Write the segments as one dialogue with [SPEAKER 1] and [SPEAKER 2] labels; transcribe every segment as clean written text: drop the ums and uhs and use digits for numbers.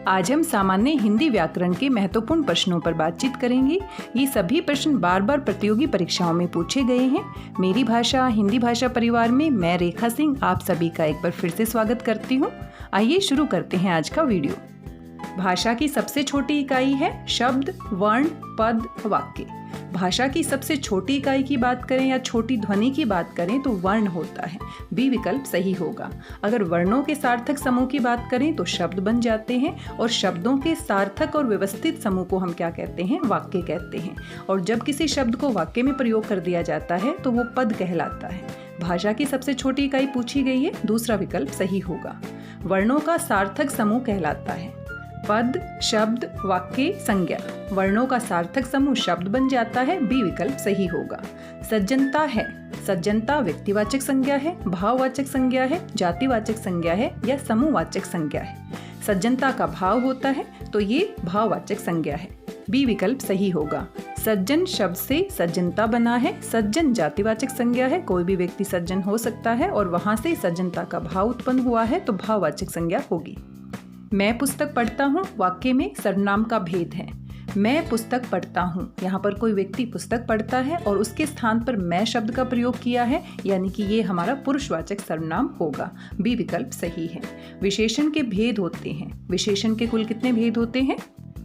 [SPEAKER 1] आज हम सामान्य हिंदी व्याकरण के महत्वपूर्ण प्रश्नों पर बातचीत करेंगे। ये सभी प्रश्न बार बार प्रतियोगी परीक्षाओं में पूछे गए हैं। मेरी भाषा हिंदी भाषा परिवार में मैं रेखा सिंह आप सभी का एक बार फिर से स्वागत करती हूँ। आइए शुरू करते हैं आज का वीडियो। भाषा की सबसे छोटी इकाई है शब्द, वर्ण, पद, वाक्य। भाषा की सबसे छोटी इकाई की बात करें या छोटी ध्वनि की बात करें तो वर्ण होता है। बी विकल्प सही होगा। अगर वर्णों के सार्थक समूह की बात करें तो शब्द बन जाते हैं और शब्दों के सार्थक और व्यवस्थित समूह को हम क्या कहते हैं? वाक्य कहते हैं। और जब किसी शब्द को वाक्य में प्रयोग कर दिया जाता है तो वो पद कहलाता है। भाषा की सबसे छोटी इकाई पूछी गई है, दूसरा विकल्प सही होगा। वर्णों का सार्थक समूह कहलाता है पद, शब्द, वाक्य, संज्ञा। वर्णों का सार्थक समूह शब्द बन जाता है, बी विकल्प सही होगा। सज्जनता है, सज्जनता व्यक्तिवाचक संज्ञा है, भाववाचक संज्ञा है, जातिवाचक संज्ञा है या समूहवाचक संज्ञा है। सज्जनता का भाव होता है तो ये भाववाचक संज्ञा है, बी विकल्प सही होगा। सज्जन शब्द से सज्जनता बना है, सज्जन जातिवाचक संज्ञा है, कोई भी व्यक्ति सज्जन हो सकता है और वहां से सज्जनता का भाव उत्पन्न हुआ है तो भाववाचक संज्ञा होगी। मैं पुस्तक पढ़ता हूँ वाक्य में सर्वनाम का भेद है। मैं पुस्तक पढ़ता हूँ, यहाँ पर कोई व्यक्ति पुस्तक पढ़ता है और उसके स्थान पर मैं शब्द का प्रयोग किया है, यानी कि ये हमारा पुरुषवाचक सर्वनाम होगा, बी विकल्प सही है। विशेषण के भेद होते हैं। विशेषण के कुल कितने भेद होते हैं?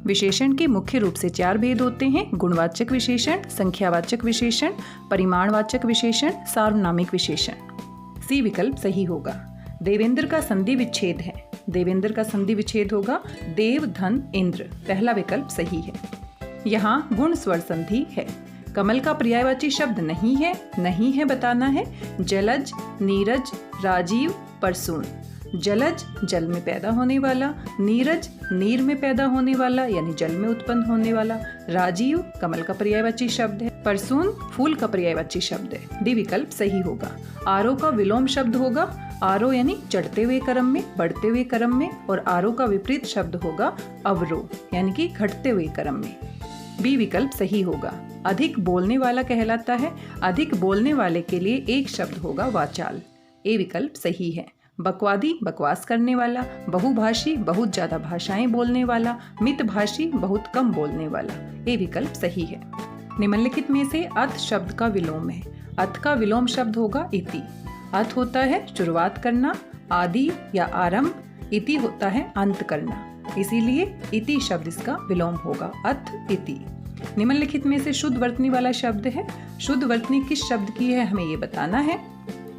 [SPEAKER 1] विशेषण के मुख्य रूप से 4 भेद होते हैं: गुणवाचक विशेषण, संख्यावाचक विशेषण, परिमाणवाचक विशेषण, सार्वनामिक विशेषण। सी विकल्प सही होगा। देवेंद्र का संधि विच्छेद है। देवेंद्र का संधि विच्छेद होगा देव धन इंद्र, पहला विकल्प सही है। यहाँ गुण स्वर संधि है। कमल का पर्यायवाची शब्द नहीं है, नहीं है बताना है। जलज, नीरज, राजीव, परसून। जलज जल में पैदा होने वाला, नीरज नीर में पैदा होने वाला यानी जल में उत्पन्न होने वाला, राजीव कमल का पर्यायवाची शब्द है, परसून फूल का पर्यायवाची शब्द है, डी विकल्प सही होगा। आरोह का विलोम शब्द होगा आरोह यानी चढ़ते हुए क्रम में, बढ़ते हुए क्रम में, और आरोह का विपरीत शब्द होगा अवरोह यानी कि घटते हुए क्रम में, बी विकल्प सही होगा। अधिक बोलने वाला कहलाता है। अधिक बोलने वाले के लिए एक शब्द होगा वाचाल, ए विकल्प सही है। बकवादी बकवास करने वाला, बहुभाषी बहुत ज्यादा भाषाएं बोलने वाला, मितभाषी बहुत कम बोलने वाला, ए विकल्प सही है। निम्नलिखित में से अथ शब्द का विलोम है। अथ का विलोम शब्द होगा इति। अथ होता है शुरुआत करना, आदि या आरंभ, इति होता है अंत करना, इसीलिए इति शब्द इसका विलोम होगा, अथ इति। निम्नलिखित में से शुद्ध वर्तनी वाला शब्द है। शुद्ध वर्तनी किस शब्द की है हमें ये बताना है।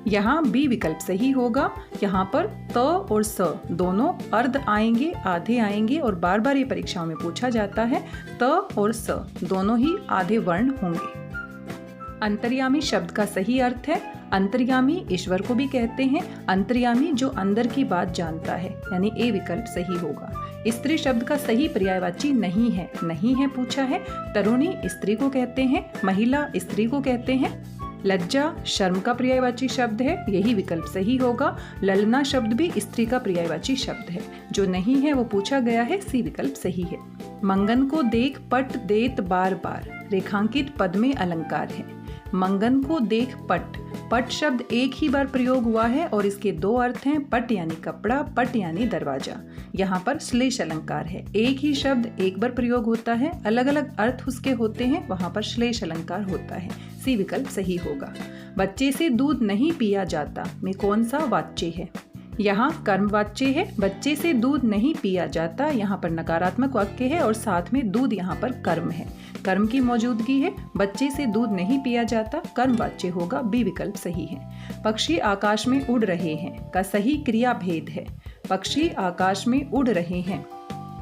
[SPEAKER 1] यहाँ बी विकल्प सही होगा। यहाँ पर त और स दोनों अर्ध आएंगे, आधे आएंगे और बार बार ये परीक्षाओं में पूछा जाता है। त और स दोनों ही आधे वर्ण होंगे। अंतर्यामी शब्द का सही अर्थ है अंतर्यामी ईश्वर को भी कहते हैं। अंतर्यामी जो अंदर की बात जानता है, यानी ए विकल्प सही होगा। स्त्री शब्द का सही पर्यायवाची नहीं है। नहीं है पूछा है। तरुणी स्त्री को कहते हैं, महिला स्त्री को कहते हैं। लज्जा शर्म का पर्यायवाची शब्द है, यही विकल्प सही होगा। ललना शब्द भी स्त्री का पर्यायवाची शब्द है। जो नहीं है वो पूछा गया है, सी विकल्प सही है। मंगन को देख पट देत बार बार, रेखांकित पद में अलंकार है। मंगन को देख पट, पट शब्द एक ही बार प्रयोग हुआ है और इसके 2 अर्थ हैं, पट यानी कपड़ा, पट यानी दरवाजा। यहाँ पर श्लेष अलंकार है। एक ही शब्द एक बार प्रयोग होता है, अलग अलग अर्थ उसके होते हैं, वहाँ पर श्लेष अलंकार होता है, सी विकल्प सही होगा। बच्चे से दूध नहीं पिया जाता में कौन सा वाच्य है? यहाँ कर्मवाच्य है। बच्चे से दूध नहीं पिया जाता यहाँ पर नकारात्मक वाक्य है और साथ में दूध यहाँ पर कर्म है, कर्म की मौजूदगी है। बच्चे से दूध नहीं पिया जाता कर्मवाच्य होगा, बी विकल्प सही है। पक्षी आकाश में उड़ रहे हैं का सही क्रिया भेद है। पक्षी आकाश में उड़ रहे हैं,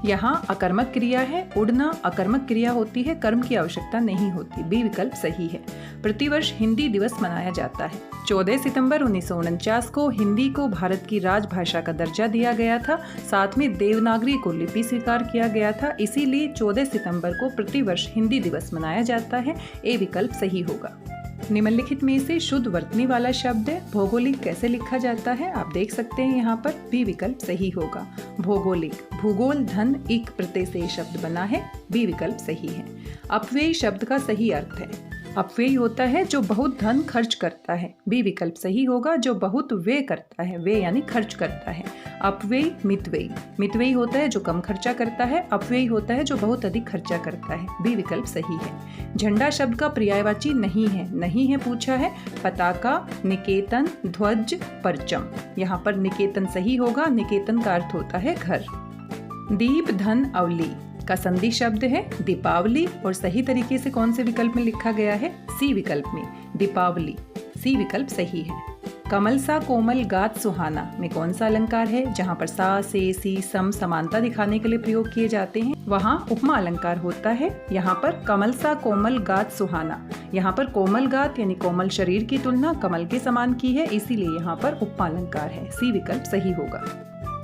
[SPEAKER 1] यहाँ अकर्मक क्रिया है। उड़ना अकर्मक क्रिया होती है, कर्म की आवश्यकता नहीं होती, बी विकल्प सही है। प्रतिवर्ष हिंदी दिवस मनाया जाता है। 14 सितंबर 1949 को हिंदी को भारत की राजभाषा का दर्जा दिया गया था। साथ में देवनागरी को लिपि स्वीकार किया गया था, इसीलिए 14 सितंबर को प्रतिवर्ष हिंदी दिवस मनाया जाता है, ए विकल्प सही होगा। निम्नलिखित में से शुद्ध वर्तनी वाला शब्द है। भौगोलिक कैसे लिखा जाता है आप देख सकते हैं, यहाँ पर बी विकल्प सही होगा। भौगोलिक, भूगोल धन इक प्रत्यय से शब्द बना है, बी विकल्प सही है। अपव्यय शब्द का सही अर्थ है। अपव्ययी होता है जो बहुत धन खर्च करता है। बी विकल्प सही होगा, जो बहुत व्यय करता है, व्यय यानी खर्च करता है। अपव्ययी मितव्ययी, मितव्ययी होता है जो कम खर्चा करता है, अपव्ययी होता है जो बहुत अधिक खर्चा करता है। बी विकल्प सही है। झंडा शब्द का पर्यायवाची नहीं है, नहीं है पूछा है पताका, निकेतन, ध्वज, परचम। यहाँ पर निकेतन सही होगा, निकेतन का अर्थ होता है घर। दीप धन अवली का संधि शब्द है दीपावली, और सही तरीके से कौन से विकल्प में लिखा गया है? सी विकल्प में, दीपावली। सी विकल्प सही है। कमल सा कोमल गात सुहाना में कौन सा अलंकार है? जहाँ पर सा, से, सी, सम समानता दिखाने के लिए प्रयोग किए जाते हैं, वहाँ उपमा अलंकार होता है। यहाँ पर कमल सा कोमल गात सुहाना, यहाँ पर कोमल गात यानी कोमल शरीर की तुलना कमल के समान की है, इसीलिए यहाँ पर उपमा अलंकार है। सी विकल्प सही होगा।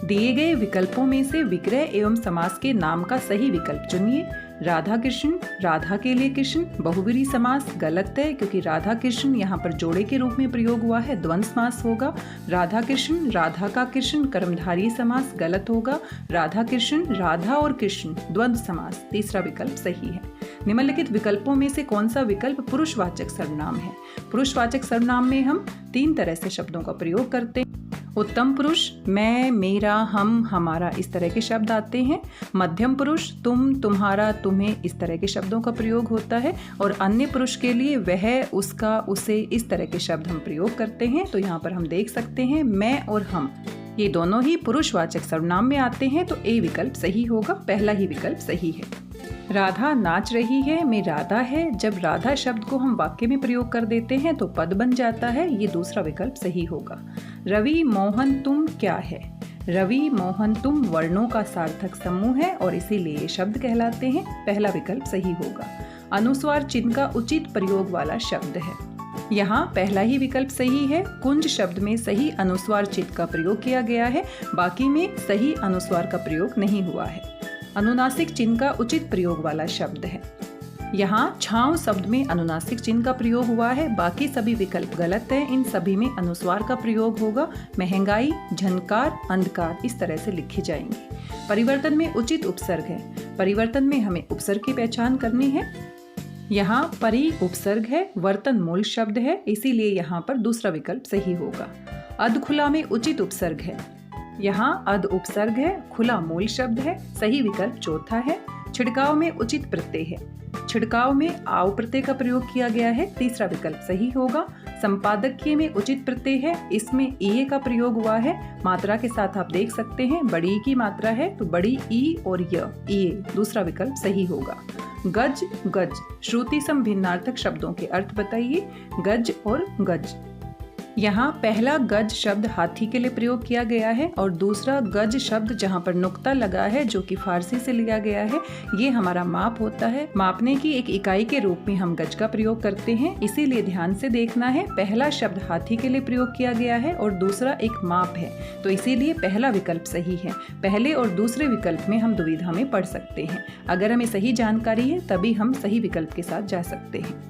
[SPEAKER 1] दिए गए विकल्पों में से विग्रह एवं समास के नाम का सही विकल्प चुनिए। राधा कृष्ण, राधा के लिए कृष्ण। बहुब्रीहि समास गलत है, क्योंकि राधा कृष्ण यहाँ पर जोड़े के रूप में प्रयोग हुआ है, द्वंद्व समास होगा। राधा कृष्ण, राधा का कृष्ण कर्मधारय समास गलत होगा। राधा कृष्ण, राधा और कृष्ण द्वंद्व समास, तीसरा विकल्प सही है। निम्नलिखित विकल्पों में से कौन सा विकल्प पुरुषवाचक सर्वनाम है? पुरुषवाचक सर्वनाम में हम 3 तरह से शब्दों का प्रयोग करते हैं। उत्तम पुरुष मैं, मेरा, हम, हमारा, इस तरह के शब्द आते हैं। मध्यम पुरुष तुम, तुम्हारा, तुम्हें, इस तरह के शब्दों का प्रयोग होता है। और अन्य पुरुष के लिए वह, उसका, उसे, इस तरह के शब्द हम प्रयोग करते हैं। तो यहाँ पर हम देख सकते हैं मैं और हम, ये दोनों ही पुरुषवाचक सर्वनाम में आते हैं, तो ए विकल्प सही होगा, पहला ही विकल्प सही है। राधा नाच रही है में राधा है, जब राधा शब्द को हम वाक्य में प्रयोग कर देते हैं तो पद बन जाता है, ये दूसरा विकल्प सही होगा। रवि मोहन तुम क्या है? रवि मोहन तुम वर्णों का सार्थक समूह है और इसीलिए ये शब्द कहलाते हैं, पहला विकल्प सही होगा। अनुस्वार चिन्ह का उचित प्रयोग वाला शब्द है, यहाँ पहला ही विकल्प सही है। कुंज शब्द में सही अनुस्वार चिन्ह का प्रयोग किया गया है, बाकी में सही अनुस्वार का प्रयोग नहीं हुआ है। अनुनासिक चिन्ह का उचित प्रयोग वाला शब्द है, यहाँ छांव शब्द में अनुनासिक चिन्ह का प्रयोग हुआ है, बाकी सभी विकल्प गलत है, इन सभी में अनुस्वार का प्रयोग होगा। महंगाई, झनकार, अंधकार इस तरह से लिखे जाएंगे। परिवर्तन में उचित उपसर्ग है, परिवर्तन में हमें उपसर्ग की पहचान करनी है। यहाँ परि उपसर्ग है, वर्तन मूल शब्द है, इसीलिए यहाँ पर दूसरा विकल्प सही होगा। अध खुला में उचित उपसर्ग है, यहाँ अध उपसर्ग है, खुला मूल शब्द है, सही विकल्प चौथा है। छिड़काव में उचित प्रत्यय है, छिड़काव में आव प्रत्यय का प्रयोग किया गया है, तीसरा विकल्प सही होगा। संपादकीय में उचित प्रत्यय है, इसमें ई का प्रयोग हुआ है, मात्रा के साथ आप देख सकते हैं बड़ी की मात्रा है तो बड़ी ई और य, दूसरा विकल्प सही होगा। गज, गज, श्रुति सम भिन्नार्थक शब्दों के अर्थ बताइए। गज और गज, यहाँ पहला गज शब्द हाथी के लिए प्रयोग किया गया है और दूसरा गज शब्द जहाँ पर नुक्ता लगा है जो कि फारसी से लिया गया है, ये हमारा माप होता है। मापने की एक इकाई के रूप में हम गज का प्रयोग करते हैं, इसीलिए ध्यान से देखना है। पहला शब्द हाथी के लिए प्रयोग किया गया है और दूसरा एक माप है, तो इसीलिए पहला विकल्प सही है। पहले और दूसरे विकल्प में हम दुविधा में पड़ सकते हैं, अगर हमें सही जानकारी है तभी हम सही विकल्प के साथ जा सकते हैं।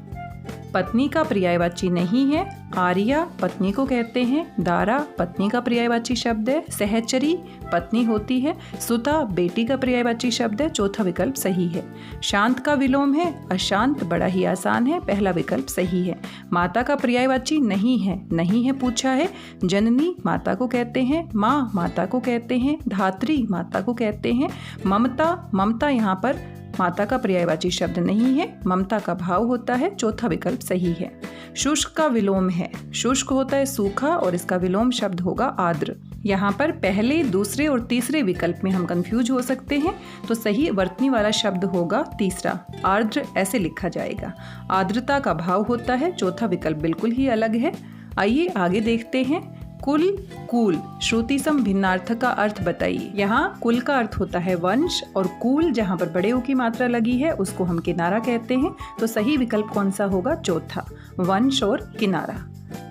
[SPEAKER 1] पत्नी का पर्यायवाची नहीं है, आर्या पत्नी को कहते हैं, दारा पत्नी का पर्यायवाची शब्द है, सहचरी पत्नी होती है, सुता बेटी का पर्यायवाची शब्द है, चौथा विकल्प सही है। शांत का विलोम है, अशांत बड़ा ही आसान है, पहला विकल्प सही है। माता का पर्यायवाची नहीं है, नहीं है पूछा है। जननी माता को कहते हैं, माँ माता को कहते हैं, धात्री माता को कहते हैं। ममता, ममता यहाँ पर माता का पर्यायवाची शब्द नहीं है, ममता का भाव होता है, चौथा विकल्प सही है। शुष्क का विलोम है, शुष्क होता है सूखा और इसका विलोम शब्द होगा आर्द्र। यहाँ पर पहले, दूसरे और तीसरे विकल्प में हम कंफ्यूज हो सकते हैं, तो सही वर्तनी वाला शब्द होगा तीसरा, आर्द्र ऐसे लिखा जाएगा। आर्द्रता का भाव होता है, चौथा विकल्प बिल्कुल ही अलग है। आइए आगे देखते हैं। कुल, कूल, श्रुति सम भिन्नार्थक का अर्थ बताइए। यहाँ कुल का अर्थ होता है वंश और कूल जहाँ पर बड़े ऊ की मात्रा लगी है उसको हम किनारा कहते हैं, तो सही विकल्प कौन सा होगा? चौथा, वंश और किनारा।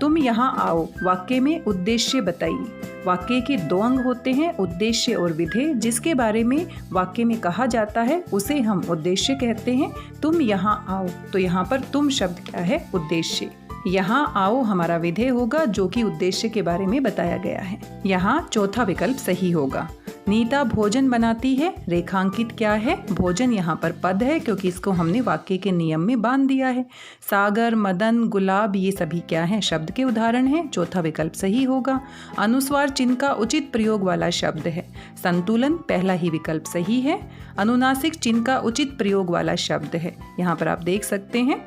[SPEAKER 1] तुम यहाँ आओ वाक्य में उद्देश्य बताइए। वाक्य के 2 अंग होते हैं, उद्देश्य और विधेय। जिसके बारे में वाक्य में कहा जाता है उसे हम उद्देश्य कहते हैं। तुम यहाँ आओ, तो यहाँ पर तुम शब्द क्या है? उद्देश्य। यहाँ आओ हमारा विधेय होगा जो कि उद्देश्य के बारे में बताया गया है। यहाँ चौथा विकल्प सही होगा। नीता भोजन बनाती है, रेखांकित क्या है? भोजन यहाँ पर पद है क्योंकि इसको हमने वाक्य के नियम में बांध दिया है। सागर, मदन, गुलाब ये सभी क्या हैं? शब्द के उदाहरण हैं। चौथा विकल्प सही होगा। अनुस्वार चिन्ह का उचित प्रयोग वाला शब्द है। संतुलन पहला ही विकल्प सही है। अनुनासिक चिन्ह का उचित प्रयोग वाला शब्द है। यहाँ पर आप देख सकते हैं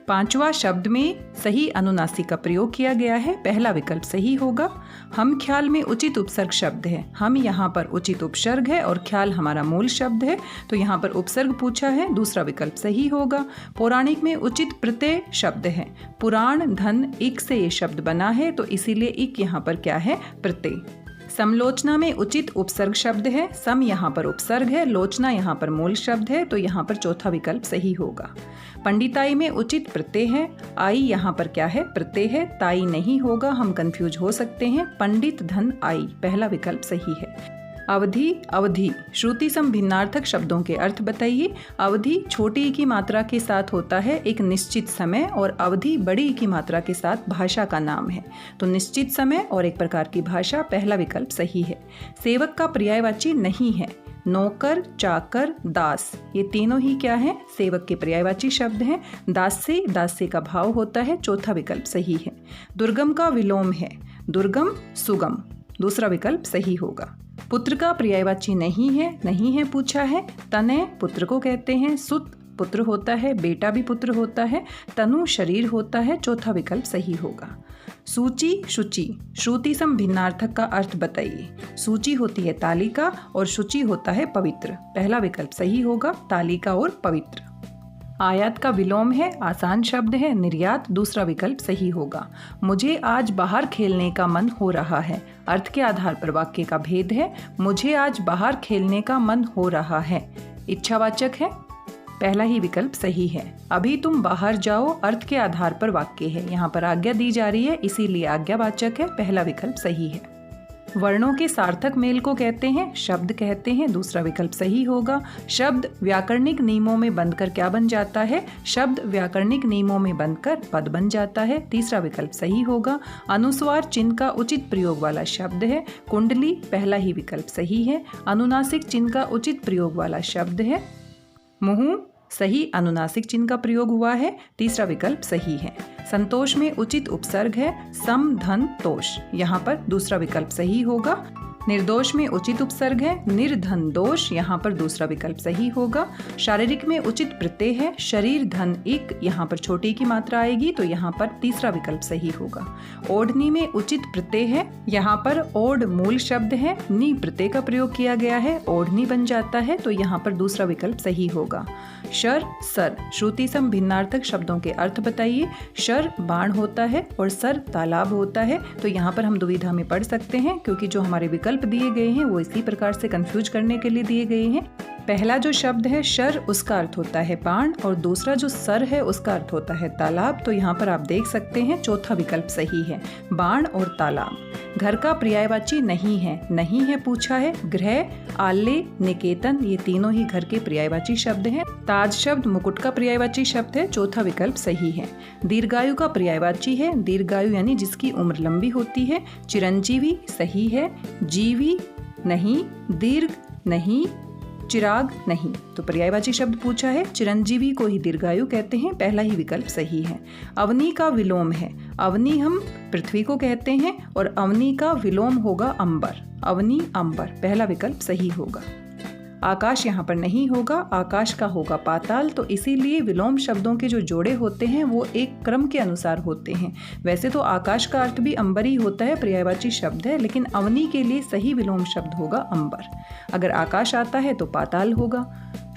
[SPEAKER 1] पांचवा शब्द में सही अनुनासिक का प्रयोग किया गया है। पहला विकल्प सही होगा। हम ख्याल में उचित उपसर्ग शब्द है। हम यहाँ पर उचित उपसर्ग है और ख्याल हमारा मूल शब्द है, तो यहाँ पर उपसर्ग पूछा है। दूसरा विकल्प सही होगा। पौराणिक में उचित प्रत्यय शब्द है। पुराण, धन, इक से ये शब्द बना है, तो इसीलिए इक यहाँ पर क्या है? प्रत्यय। समलोचना में उचित उपसर्ग शब्द है। सम यहाँ पर उपसर्ग है, लोचना यहाँ पर मूल शब्द है, तो यहाँ पर चौथा विकल्प सही होगा। पंडिताई में उचित प्रत्यय है। आई यहाँ पर क्या है? प्रत्यय है। ताई नहीं होगा, हम कंफ्यूज हो सकते हैं। पंडित, धन, आई पहला विकल्प सही है। अवधि, अवधि श्रुति सम भिन्नार्थक शब्दों के अर्थ बताइए। अवधि छोटी ई की मात्रा के साथ होता है एक निश्चित समय, और अवधि बड़ी ई की मात्रा के साथ भाषा का नाम है। तो निश्चित समय और एक प्रकार की भाषा पहला विकल्प सही है। सेवक का पर्यायवाची नहीं है। नौकर, चाकर, दास ये तीनों ही क्या है? सेवक के पर्यायवाची शब्द हैं। दास्य, दास्य का भाव होता है। चौथा विकल्प सही है। दुर्गम का विलोम है। दुर्गम, सुगम दूसरा विकल्प सही होगा। पुत्र का पर्यायवाची नहीं है पूछा है। तनय पुत्र को कहते हैं। सुत पुत्र होता है, बेटा भी पुत्र होता है। तनु शरीर होता है। चौथा विकल्प सही होगा। सूची, शुचि श्रुति सम भिन्नार्थक का अर्थ बताइए। सूची होती है तालिका और शुचि होता है पवित्र। पहला विकल्प सही होगा, तालिका और पवित्र। आयात का विलोम है, आसान शब्द है। निर्यात दूसरा विकल्प सही होगा। मुझे आज बाहर खेलने का मन हो रहा है। अर्थ के आधार पर वाक्य का भेद है। मुझे आज बाहर खेलने का मन हो रहा है इच्छावाचक है। पहला ही विकल्प सही है। अभी तुम बाहर जाओ अर्थ के आधार पर वाक्य है। यहाँ पर आज्ञा दी जा रही है, इसीलिए आज्ञावाचक है। पहला विकल्प सही है। वर्णों के सार्थक मेल को कहते हैं शब्द कहते हैं। दूसरा विकल्प सही होगा। शब्द व्याकरणिक नियमों में बनकर क्या बन जाता है? शब्द व्याकरणिक नियमों में बनकर पद बन जाता है। तीसरा विकल्प सही होगा। अनुस्वार चिन्ह का उचित प्रयोग वाला शब्द है। कुंडली पहला ही विकल्प सही है। अनुनासिक चिन्ह का उचित प्रयोग वाला शब्द है। मुंह सही अनुनासिक चिन्ह का प्रयोग हुआ है। तीसरा विकल्प सही है। संतोष में उचित उपसर्ग है। सम, धन, तोष यहाँ पर दूसरा विकल्प सही होगा। निर्दोष में उचित उपसर्ग है। निर्धन, दोष यहाँ पर दूसरा विकल्प सही होगा। शारीरिक में उचित प्रत्यय है। शरीर, धन, इक यहाँ पर छोटी की मात्रा आएगी, तो यहाँ पर तीसरा विकल्प सही होगा। ओढ़नी में उचित प्रत्यय है। यहाँ पर ओढ़ मूल शब्द है। नी प्रत्यय का प्रयोग किया गया है, ओढ़नी बन जाता है, तो यहाँ पर दूसरा विकल्प सही होगा। शर, सर श्रुति सम भिन्नार्थक शब्दों के अर्थ बताइए। शर बाण होता है और सर तालाब होता है, तो यहाँ पर हम दुविधा में पढ़ सकते हैं क्योंकि जो हमारे विकल्प दिए गए हैं वो इसी प्रकार से कंफ्यूज करने के लिए दिए गए हैं। पहला जो शब्द है शर, उसका अर्थ होता है बाण, और दूसरा जो सर है उसका अर्थ होता है तालाब। तो यहाँ पर आप देख सकते हैं चौथा विकल्प सही है, बाण और तालाब। घर का पर्यायवाची नहीं है पूछा है। गृह, आल्य, निकेतन ये तीनों ही घर के पर्यायवाची शब्द हैं। ताज शब्द मुकुट का पर्यायवाची शब्द है। चौथा विकल्प सही है। दीर्घायु का पर्यायवाची है। दीर्घायु यानी जिसकी उम्र लंबी होती है। चिरंजीवी सही है। जीवी नहीं, दीर्घ नहीं, चिराग नहीं, तो पर्यायवाची शब्द पूछा है। चिरंजीवी को ही दीर्घायु कहते हैं। पहला ही विकल्प सही है। अवनी का विलोम है। अवनी हम पृथ्वी को कहते हैं और अवनी का विलोम होगा अंबर। अवनी, अंबर पहला विकल्प सही होगा। आकाश यहाँ पर नहीं होगा, आकाश का होगा पाताल। तो इसीलिए विलोम शब्दों के जो जोड़े होते हैं वो एक क्रम के अनुसार होते हैं। वैसे तो आकाश का अर्थ भी अंबर ही होता है, पर्यायवाची शब्द है, लेकिन अवनी के लिए सही विलोम शब्द होगा अंबर। अगर आकाश आता है तो पाताल होगा।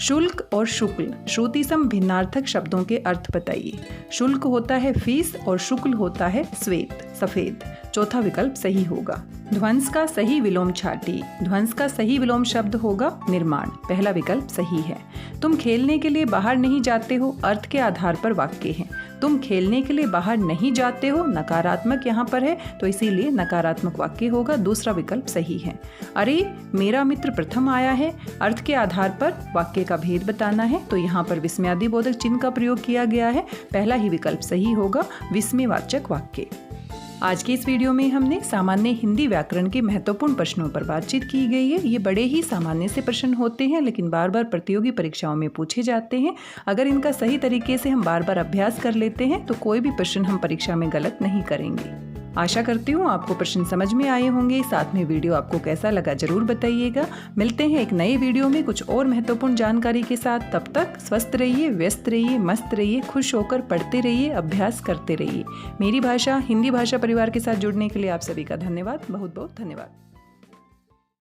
[SPEAKER 1] शुल्क और शुक्ल श्रुति सम भिन्नार्थक शब्दों के अर्थ बताइए। शुल्क होता है फीस और शुक्ल होता है श्वेत, सफेद। चौथा विकल्प सही होगा। ध्वंस का सही विलोम छाटी। ध्वंस का सही विलोम शब्द होगा निर्माण। पहला विकल्प सही है। तुम खेलने के लिए बाहर नहीं जाते हो अर्थ के आधार पर वाक्य है। तुम खेलने के लिए बाहर नहीं जाते हो नकारात्मक यहाँ पर है तो इसीलिए नकारात्मक वाक्य होगा। दूसरा विकल्प सही है। अरे मेरा मित्र प्रथम आया है अर्थ के आधार पर वाक्य का भेद बताना है तो यहाँ पर विस्मयादिबोधक चिन्ह का प्रयोग किया गया है। पहला ही विकल्प सही होगा विस्मयवाचक वाक्य। आज के इस वीडियो में हमने सामान्य हिंदी व्याकरण के महत्वपूर्ण प्रश्नों पर बातचीत की गई है। ये बड़े ही सामान्य से प्रश्न होते हैं लेकिन बार बार प्रतियोगी परीक्षाओं में पूछे जाते हैं। अगर इनका सही तरीके से हम बार बार अभ्यास कर लेते हैं तो कोई भी प्रश्न हम परीक्षा में गलत नहीं करेंगे। आशा करती हूँ आपको प्रश्न समझ में आए होंगे। साथ में वीडियो आपको कैसा लगा जरूर बताइएगा। मिलते हैं एक नए वीडियो में कुछ और महत्वपूर्ण जानकारी के साथ। तब तक स्वस्थ रहिए, व्यस्त रहिए, मस्त रहिए, खुश होकर पढ़ते रहिए, अभ्यास करते रहिए। मेरी भाषा हिंदी भाषा परिवार के साथ जुड़ने के लिए आप सभी का धन्यवाद। बहुत बहुत धन्यवाद।